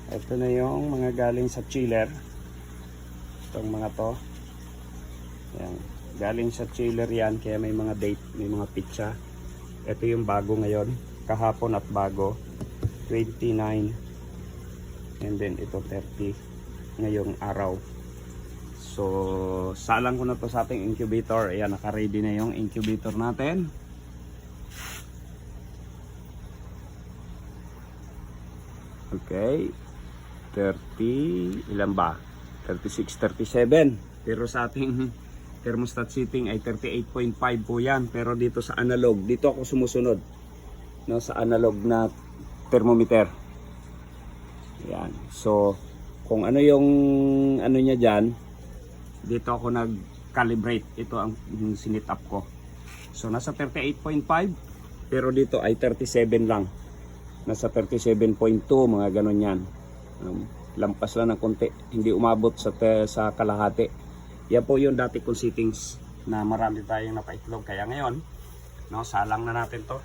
Ito na yung mga galing sa chiller. Itong mga to. Yan. Galing sa chiller yan. Kaya may mga date, may mga pitsa. Ito yung bago ngayon. Kahapon at bago. 29. And then ito 30. Ngayong araw. So, salang ko na to sa ating incubator. Ayan, naka-ready na yung incubator natin. Okay. 30, ilan ba? 36, 37. Pero sa ating thermostat setting ay 38.5 po yan. Pero dito sa analog, dito ako sumusunod. No, sa analog na thermometer. Ayan. So, kung ano yung ano niya dyan, dito ako nag-calibrate. Ito ang sinit up ko. So, nasa 38.5. Pero dito ay 37 lang. Nasa 37.2, mga ganon yan. Lampas lang ng konti. Hindi umabot sa kalahati. Yan po yung dati kong settings na marami tayong napaitlog. Kaya ngayon, no, salang na natin to.